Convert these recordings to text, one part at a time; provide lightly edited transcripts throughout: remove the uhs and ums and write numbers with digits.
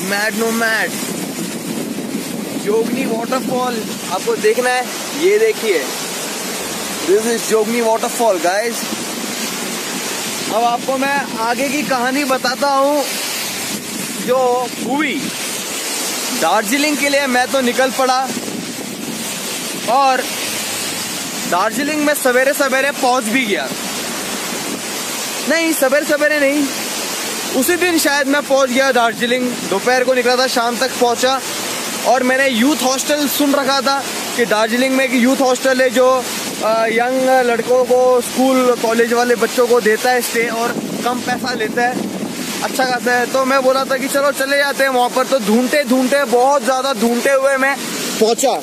Mad no mad जोगनी waterfall आपको देखना है, ये देखिए, this is Jogni waterfall guys. अब आपको मैं आगे की कहानी बताता हूँ जो हुई। दार्जिलिंग के लिए मैं तो निकल पड़ा और दार्जिलिंग में सवेरे सवेरे पहुंच भी गया। नहीं, सवेरे सवेरे नहीं, उसी दिन शायद मैं पहुंच गया दार्जिलिंग। दोपहर को निकला था, शाम तक पहुंचा। और मैंने यूथ हॉस्टल सुन रखा था कि दार्जिलिंग में एक यूथ हॉस्टल है जो यंग लड़कों को, स्कूल कॉलेज वाले बच्चों को देता है स्टे और कम पैसा लेता है, अच्छा खासा है। तो मैं बोला था कि चलो चले जाते हैं वहाँ पर। तो ढूंढते ढूंढते, बहुत ज़्यादा ढूंढते हुए मैं पहुँचा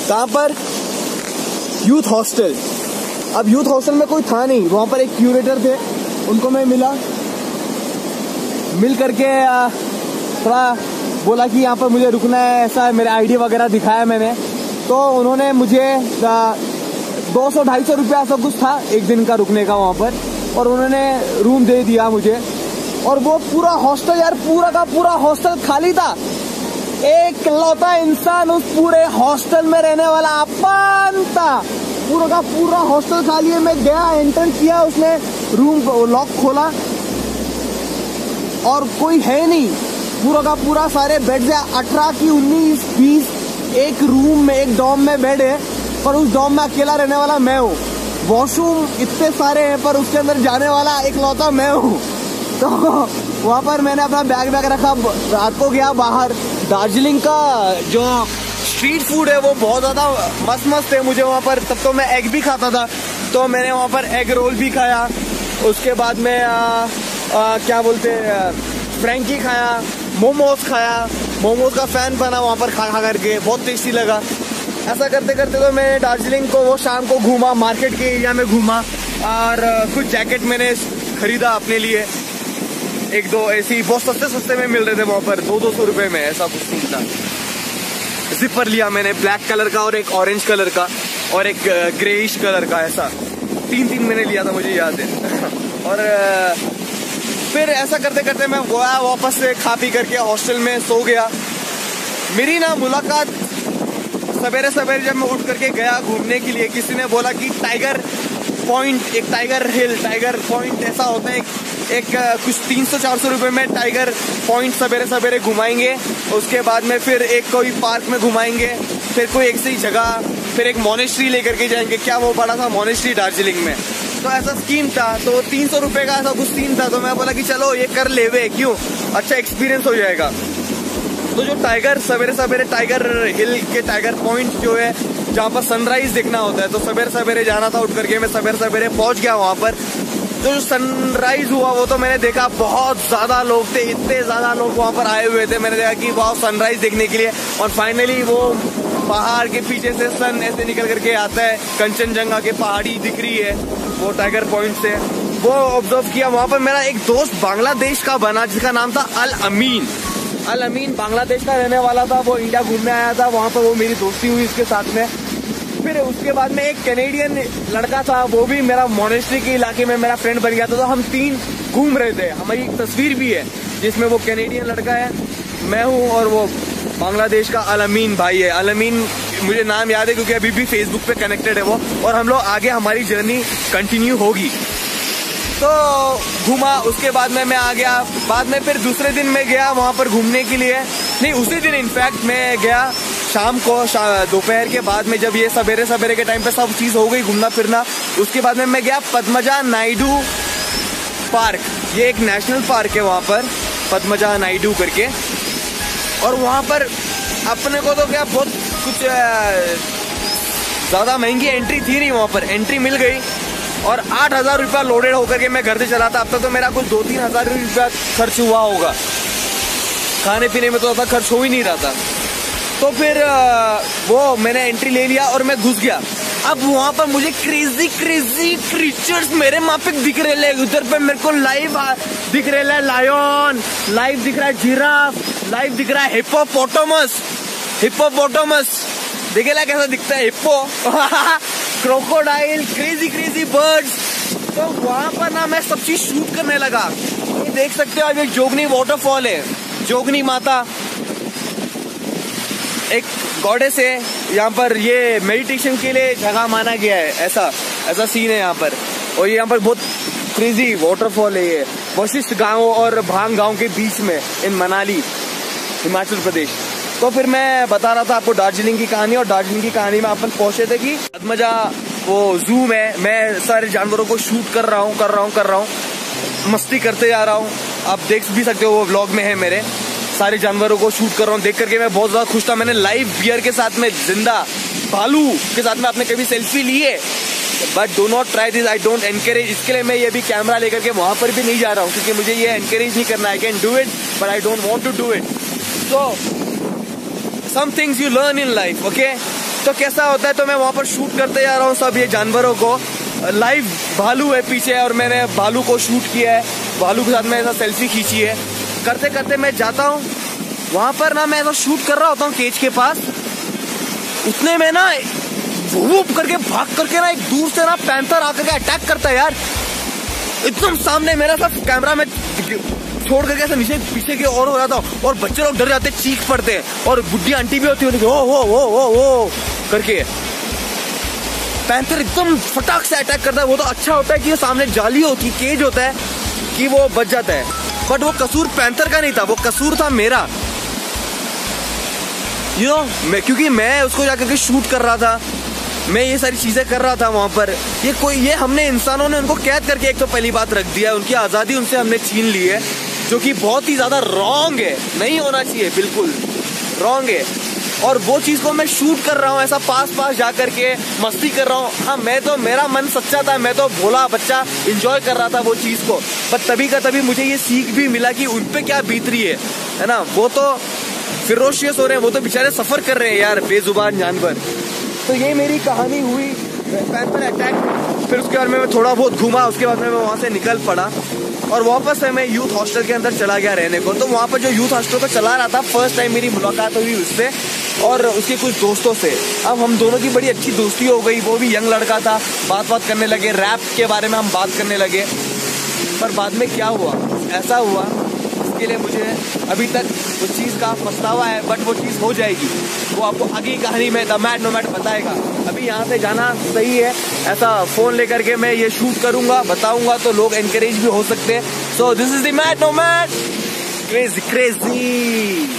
कहाँ पर, यूथ हॉस्टल। अब यूथ हॉस्टल में कोई था नहीं, वहाँ पर एक क्यूरेटर थे, उनको मैं मिला। मिल करके थोड़ा बोला कि यहाँ पर मुझे रुकना है, ऐसा मेरे आईडी वगैरह दिखाया मैंने। तो उन्होंने मुझे 200-250 रुपया ऐसा कुछ था एक दिन का रुकने का वहाँ पर, और उन्होंने रूम दे दिया मुझे। और वो पूरा हॉस्टल यार, पूरा का पूरा हॉस्टल खाली था। एक लौता इंसान उस पूरे हॉस्टल में रहने वाला अपन था। पूरा का पूरा हॉस्टल खाली है। मैं गया, एंटर किया, उसने रूम लॉक खोला और कोई है नहीं। पूरा का पूरा सारे बेड है, 18 की 19 20 एक रूम में, एक डॉम में बेड है, पर उस डॉम में अकेला रहने वाला मैं हूँ। वॉशरूम इतने सारे हैं पर उसके अंदर जाने वाला एक लौता मैं हूँ। तो वहाँ पर मैंने अपना बैग रखा, रात को गया बाहर। दार्जिलिंग का जो स्ट्रीट फूड है वो बहुत ज़्यादा मस्त है मुझे वहाँ पर। तब तो मैं एग भी खाता था, तो मैंने वहाँ पर एग रोल भी खाया। उसके बाद में क्या बोलते हैं, फ्रैंकी खाया, मोमोज खाया। मोमोज का फैन बना वहाँ पर खा करके, बहुत टेस्टी लगा। ऐसा करते करते तो मैं दार्जिलिंग को वो शाम को घूमा, मार्केट के एरिया में घूमा, और कुछ जैकेट मैंने खरीदा अपने लिए। एक दो ऐसी बहुत सस्ते में मिल रहे थे वहाँ पर, 200-200 रुपये में, ऐसा कुछ नहीं था। जिपर लिया मैंने, ब्लैक कलर का और एक ऑरेंज कलर का और एक ग्रेइश कलर का, ऐसा 3 मैंने लिया था, मुझे याद है। और फिर ऐसा करते करते मैं गया वापस से, खा पी करके हॉस्टल में सो गया। मेरी ना मुलाकात सवेरे सवेरे जब मैं उठ करके गया घूमने के लिए, किसी ने बोला कि टाइगर पॉइंट, एक टाइगर हिल, टाइगर पॉइंट ऐसा होता है, एक कुछ 300-400 रुपये में टाइगर पॉइंट सवेरे सवेरे घुमाएंगे। उसके बाद में फिर एक कोई पार्क में घुमाएंगे, फिर कोई एक सी जगह, फिर एक मोनेस्ट्री लेकर के जाएंगे। क्या वो बड़ा था मोनेस्ट्री दार्जिलिंग में, तो ऐसा स्कीम था। तो 300 रुपये का ऐसा कुछ सीन था। तो मैं बोला कि चलो ये कर लेवे, क्यों, अच्छा एक्सपीरियंस हो जाएगा। तो जो टाइगर सवेरे सवेरे, टाइगर हिल के टाइगर पॉइंट जो है जहाँ पर सनराइज देखना होता है, तो सवेरे सवेरे जाना था। उठ करके मैं सवेरे सवेरे पहुँच गया वहाँ पर। जो सनराइज हुआ वो तो मैंने देखा, बहुत ज़्यादा लोग थे, इतने ज़्यादा लोग वहाँ पर आए हुए थे। मैंने देखा कि वाह, सनराइज देखने के लिए। और फाइनली वो पहाड़ के पीछे से सन ऐसे निकल करके आता है, कंचनजंगा की पहाड़ी दिख रही है वो टाइगर पॉइंट से, वो ऑब्जर्व किया। वहाँ पर मेरा एक दोस्त बांग्लादेश का बना, जिसका नाम था अल अमीन। अल अमीन बांग्लादेश का रहने वाला था, वो इंडिया घूमने आया था। वहाँ पर वो मेरी दोस्ती हुई इसके साथ में। फिर उसके बाद में एक कैनेडियन लड़का था, वो भी मेरा मोनेस्ट्री के इलाके में मेरा फ्रेंड बन गया था। तो हम 3 घूम रहे थे। हमारी एक तस्वीर भी है जिसमें वो कैनेडियन लड़का है, मैं हूँ, और वो बांग्लादेश का अल अमीन भाई है। अल अमीन मुझे नाम याद है क्योंकि अभी भी फेसबुक पे कनेक्टेड है वो, और हम लोग आगे हमारी जर्नी कंटिन्यू होगी। तो घूमा, उसके बाद में मैं आ गया। बाद में फिर दूसरे दिन मैं गया वहाँ पर घूमने के लिए, नहीं उसी दिन इनफैक्ट मैं गया शाम को, दोपहर के बाद में, जब ये सवेरे सवेरे के टाइम पे सब चीज़ हो गई घूमना फिरना। उसके बाद में मैं गया पद्मजा नायडू पार्क। ये एक नेशनल पार्क है वहाँ पर, पद्मजा नायडू करके। और वहाँ पर अपने को तो क्या बहुत कुछ ज़्यादा महंगी एंट्री थी नहीं, वहाँ पर एंट्री मिल गई। और 8,000 रुपया लोडेड होकर के मैं घर से चला था। अब तक तो मेरा कुछ 2-3 हज़ार रुपया खर्च हुआ होगा। खाने पीने में तो ज़्यादा खर्च हो ही नहीं रहा था। तो फिर वो मैंने एंट्री ले लिया और मैं घुस गया। अब वहाँ पर मुझे क्रेजी क्रीचर्स मेरे माफिक दिख रहे हैं। उधर पे मेरे को लाइव दिख रहे हैं लायन, लाइव दिख रहा है जिराफ, लाइव दिख रहा है हिप्पोपोटामस। देखेला कैसा दिखता है हिप्पो। Crocodile, crazy birds. तो वहाँ पर ना मैं सब चीज शूट करने लगा। ये देख सकते हो, अब एक जोगनी वाटरफॉल है। जोगनी माता एक गॉडेस है यहाँ पर, ये मेडिटेशन के लिए जगह माना गया है। ऐसा सीन है यहाँ पर। और ये यहाँ पर बहुत क्रेजी वाटरफॉल है ये, वशिष्ठ गांव और भांग गांव के बीच में इन मनाली, हिमाचल प्रदेश। तो फिर मैं बता रहा था आपको दार्जिलिंग की कहानी, और दार्जिलिंग की कहानी में अपन पहुंचे थे कि अदमजा वो जू में मैं सारे जानवरों को शूट कर रहा हूँ, मस्ती करते जा रहा हूँ। आप देख भी सकते हो, वो व्लॉग में है मेरे। सारे जानवरों को शूट कर रहा हूँ, देख करके मैं बहुत ज्यादा खुश था। मैंने लाइव बियर के साथ में, जिंदा भालू के साथ में आपने कभी सेल्फी ली है? But do not try this, I don't encourage. इसके लिए मैं ये भी कैमरा लेकर के वहां पर भी नहीं जा रहा हूँ, क्योंकि मुझे ये एनकरेज नहीं करना। I can do it but I don't want to do it. So some things you learn in life, okay. तो कैसा होता है, तो मैं वहां पर शूट करते जा रहा हूँ सब ये जानवरों को। लाइव भालू है पीछे और मैंने भालू को शूट किया है, भालू के साथ में ऐसा सेल्फी खींची है। करते करते मैं जाता हूँ वहां पर ना, मैं ऐसा शूट कर रहा होता हूँ केज के पास। उतने में ना वूप करके भाग करके ना एक दूर से ना पैंथर आकर के अटैक करता है यार, एकदम सामने मेरा। सब कैमरा में छोड़ करके ऐसा नीचे पीछे की ओर हो रहा था, और बच्चे लोग डर जाते, चीख पड़ते हैं, और बुढ़ी आंटी भी होती है, ओ करके पैंथर एकदम फटाक से अटैक करता है। वो तो अच्छा होता है कि ये सामने जाली होती है, केज होता है, कि वो बच जाता है। बट वो कसूर पैंथर का नहीं था, वो कसूर था मेरा, यू नो। क्योंकि मैं उसको जाकर के शूट कर रहा था, मैं ये सारी चीजें कर रहा था वहां पर। ये हमने इंसानों ने उनको कैद करके एक तो पहली बात रख दिया, उनकी आजादी उनसे हमने छीन ली है, जो कि बहुत ही ज्यादा रॉन्ग है, नहीं होना चाहिए, बिल्कुल रॉन्ग है। और वो चीज को मैं शूट कर रहा हूँ, ऐसा पास जा करके मस्ती कर रहा हूँ। हाँ, मैं तो, मेरा मन सच्चा था, मैं तो भोला बच्चा एंजॉय कर रहा था वो चीज को। पर तभी का तभी मुझे ये सीख भी मिला कि उन पे क्या बीत रही है ना। वो तो फिरोशियस हो रहे हैं, वो तो बेचारे सफर कर रहे हैं यार, बेजुबान जानवर। तो ये मेरी कहानी हुई पैंथर अटैक। फिर उसके बाद में मैं थोड़ा बहुत घूमा, उसके बाद में मैं वहां से निकल पड़ा और वापस से मैं यूथ हॉस्टल के अंदर चला गया रहने को। तो वहां पर जो यूथ हॉस्टल को चला रहा था, फर्स्ट टाइम मेरी मुलाकात हुई उससे और उसके कुछ दोस्तों से। अब हम दोनों की बड़ी अच्छी दोस्ती हो गई, वो भी यंग लड़का था, बात करने लगे, रैप के बारे में हम बात करने लगे। पर बाद में क्या हुआ, ऐसा हुआ इसके लिए मुझे अभी तक उस चीज़ का पछतावा है, बट वो चीज़ हो जाएगी, वो आपको आगे कहानी में द मैड नोमैड बताएगा। अभी यहाँ से जाना सही है, ऐसा फ़ोन लेकर के मैं ये शूट करूँगा, बताऊँगा तो लोग एनकरेज भी हो सकते हैं। So this is the mad nomad, crazy crazy.